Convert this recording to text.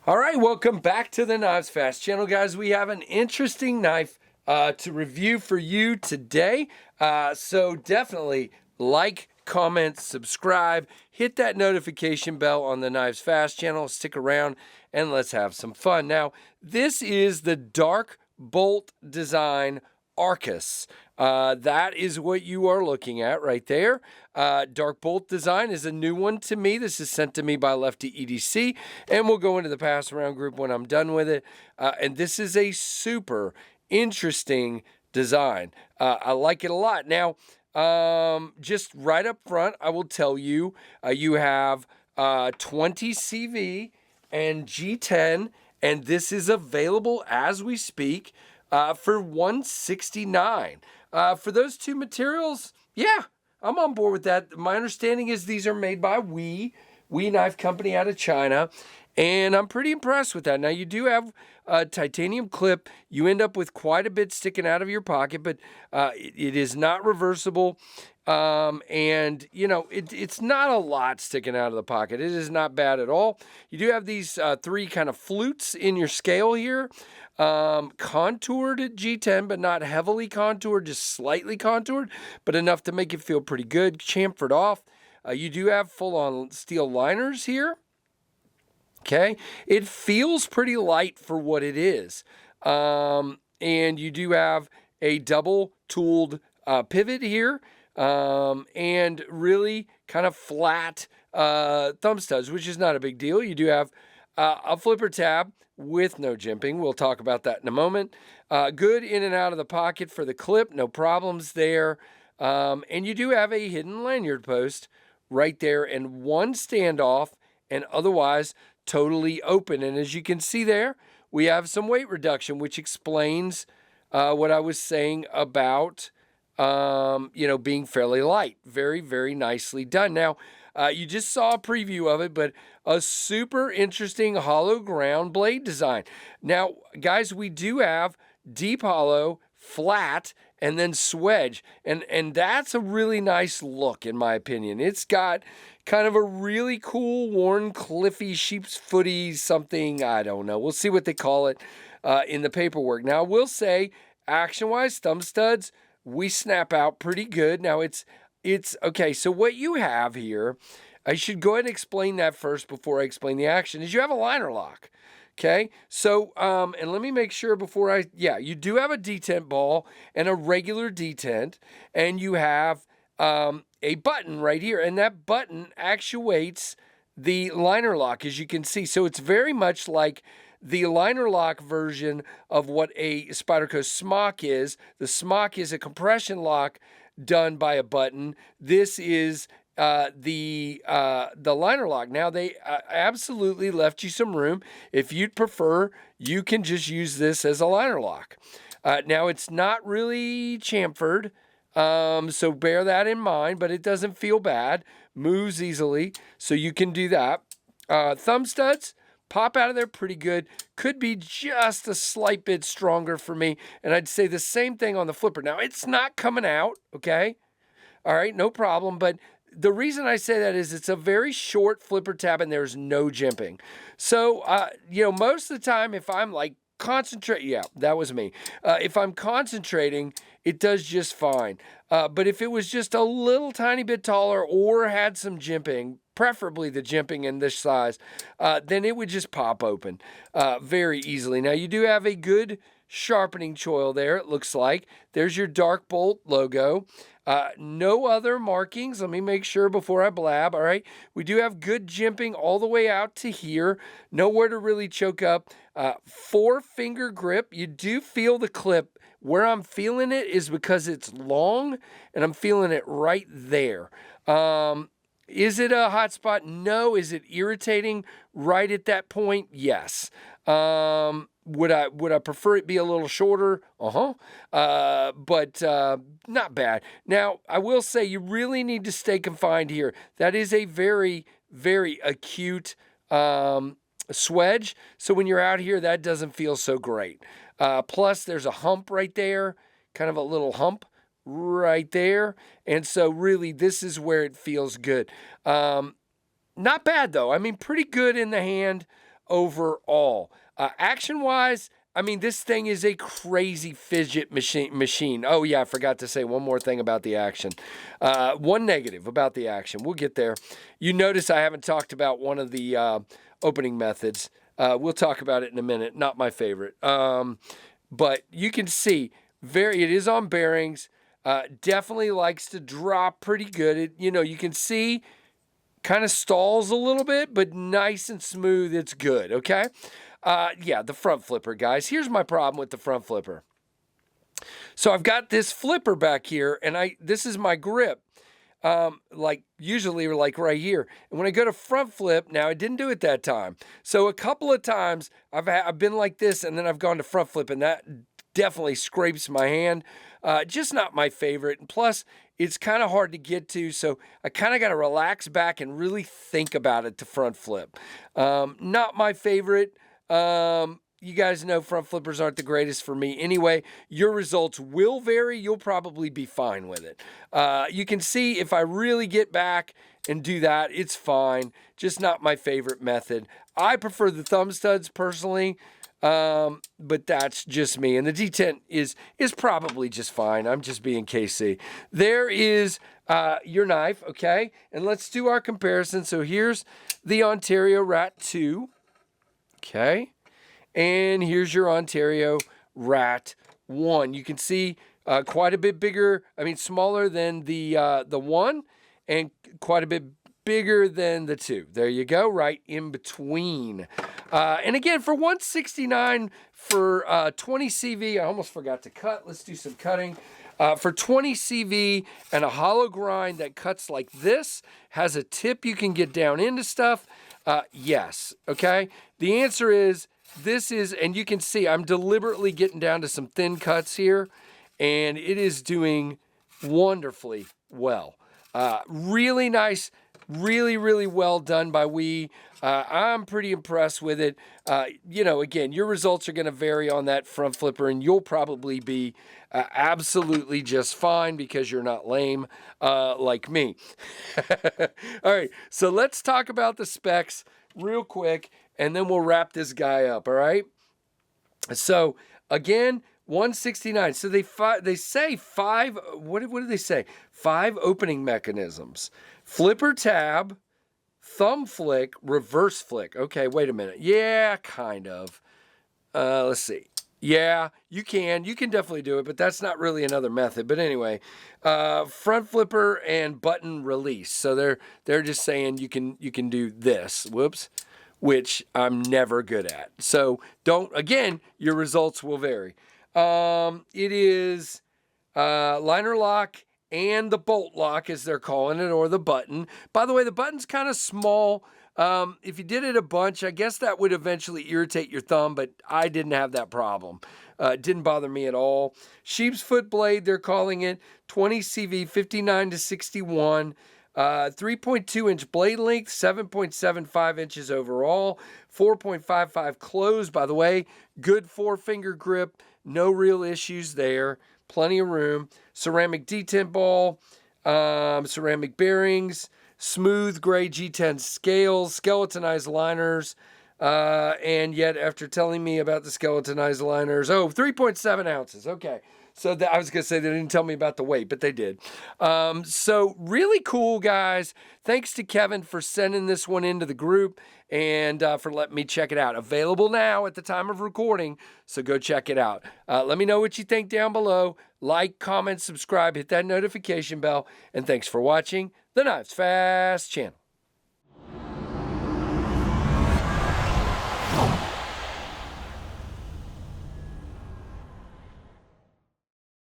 All right, welcome back to the Knives Fast channel, guys. We have an interesting knife to review for you today. So definitely like, comment, subscribe, hit that notification bell on the Knives Fast channel. Stick around and let's have some fun. Now, this is the Dark Bolt Design Arcus. That is what you are looking at right there. Dark Bolt Design is a new one to me. This is sent to me by Lefty EDC, and we'll go into the pass around group when I'm done with it. And this is a super interesting design. I like it a lot. Now, just right up front, I will tell you, you have 20 CV and G10, and this is available as we speak for $169. For those two materials, yeah, I'm on board with that. My understanding is these are made by We Knife Company out of China, and I'm pretty impressed with that. Now, you do have a titanium clip. You end up with quite a bit sticking out of your pocket, but it is not reversible. And, you know, it's not a lot sticking out of the pocket. It is not bad at all. You do have these three kind of flutes in your scale here. Contoured at G10, but not heavily contoured, just slightly contoured, but enough to make it feel pretty good. Chamfered off. You do have full-on steel liners here. Okay, it feels pretty light for what it is. And you do have a double tooled pivot here, and really kind of flat thumb studs, which is not a big deal. You do have a flipper tab with no jimping. We'll talk about that in a moment. Good in and out of the pocket for the clip, no problems there. And you do have a hidden lanyard post right there and one standoff, and otherwise totally open. And as you can see there, we have some weight reduction, which explains what I was saying about being fairly light. Very, very nicely done. Now, you just saw a preview of it, but a super interesting hollow ground blade design. Now, guys, we do have deep hollow, flat, and then swedge, and that's a really nice look, in my opinion. It's got kind of a really cool worn cliffy sheep's footy something. I don't know. We'll see what they call it in the paperwork. Now, I will say, action-wise, thumb studs, we snap out pretty good. Now, it's okay. So what you have here, I should go ahead and explain that first before I explain the action, is you have a liner lock. Okay, so, and let me make sure before you do have a detent ball and a regular detent, and you have a button right here, and that button actuates the liner lock, as you can see. So it's very much like the liner lock version of what a Spyderco smock is. The smock is a compression lock done by a button. This is the liner lock. Now, they absolutely left you some room. If you'd prefer, you can just use this as a liner lock. Now, it's not really chamfered, so bear that in mind, but it doesn't feel bad. Moves easily, so you can do that. Thumb studs pop out of there pretty good. Could be just a slight bit stronger for me, and I'd say the same thing on the flipper. Now, it's not coming out, okay? All right, no problem, but the reason I say that is it's a very short flipper tab and there's no jimping. So, most of the time if I'm like that was me. If I'm concentrating, it does just fine. But if it was just a little tiny bit taller or had some jimping, preferably the jimping in this size, then it would just pop open very easily. Now, you do have a good sharpening choil there, it looks like. There's your Dark Bolt logo. No other markings. Let me make sure before I blab. All right. We do have good jimping all the way out to here. Nowhere to really choke up. 4-finger grip. You do feel the clip. Where I'm feeling it is because it's long, and I'm feeling it right there. Is it a hot spot? No. Is it irritating right at that point? Yes. Would I prefer it be a little shorter? But not bad. Now, I will say you really need to stay confined here. That is a very, very acute swedge. So when you're out here, that doesn't feel so great. Plus, there's a hump right there, kind of a little hump right there. And so really, this is where it feels good. Not bad, though. I mean, pretty good in the hand. overall. Action-wise, I mean, this thing is a crazy fidget machine. Oh, yeah, I forgot to say one more thing about the action. One negative about the action. We'll get there. You notice I haven't talked about one of the opening methods. We'll talk about it in a minute. Not my favorite. But you can see, it is on bearings. Definitely likes to drop pretty good. You can see kind of stalls a little bit, but nice and smooth. It's good, okay? Yeah, the front flipper, guys. Here's my problem with the front flipper. So I've got this flipper back here, and this is my grip. Like usually like right here. And when I go to front flip, now I didn't do it that time. So a couple of times I've been like this, and then I've gone to front flip, and that definitely scrapes my hand. Just not my favorite. And plus, it's kind of hard to get to, so I kind of got to relax back and really think about it to front flip. Not my favorite. You guys know front flippers aren't the greatest for me anyway. Your results will vary. You'll probably be fine with it. You can see if I really get back and do that, it's fine. Just not my favorite method. I prefer the thumb studs personally. But that's just me. And the D10 is probably just fine. I'm just being KC. There is your knife, okay? And let's do our comparison. So here's the Ontario Rat 2, okay? And here's your Ontario Rat 1. You can see quite a bit bigger, smaller than the 1 and quite a bit bigger than the 2. There you go, right in between. And again, for $169 for 20 CV, I almost forgot to cut. Let's do some cutting. For 20 CV and a hollow grind that cuts like this, has a tip you can get down into stuff, yes, okay? The answer is, and you can see I'm deliberately getting down to some thin cuts here, and it is doing wonderfully well. Really nice. Really, really well done by we. I'm pretty impressed with it. Again, your results are going to vary on that front flipper, and you'll probably be absolutely just fine because you're not lame like me. All right, so let's talk about the specs real quick, and then we'll wrap this guy up, all right? So, again, $169. So they say five, what do they say? 5 opening mechanisms. Flipper tab, thumb flick, reverse flick. Okay, wait a minute. Yeah, kind of. Let's see. Yeah, you can definitely do it, but that's not really another method. But anyway, front flipper and button release. So they're just saying you can do this. Whoops. Which I'm never good at. So your results will vary. It is liner lock and the bolt lock, as they're calling it, or the button. By the way, the button's kind of small. If you did it a bunch, I guess that would eventually irritate your thumb, but I didn't have that problem. It didn't bother me at all. Sheep's foot blade, they're calling it, 20 CV, 59 to 61. 3.2-inch blade length, 7.75 inches overall, 4.55 closed. By the way, good 4-finger grip, no real issues there, plenty of room. Ceramic detent ball, ceramic bearings, smooth gray G10 scales, skeletonized liners, and yet after telling me about the skeletonized liners, 3.7 ounces, okay. So I was going to say they didn't tell me about the weight, but they did. So really cool, guys. Thanks to Kevin for sending this one into the group and for letting me check it out. Available now at the time of recording, so go check it out. Let me know what you think down below. Like, comment, subscribe, hit that notification bell, and thanks for watching the Knives Fast channel.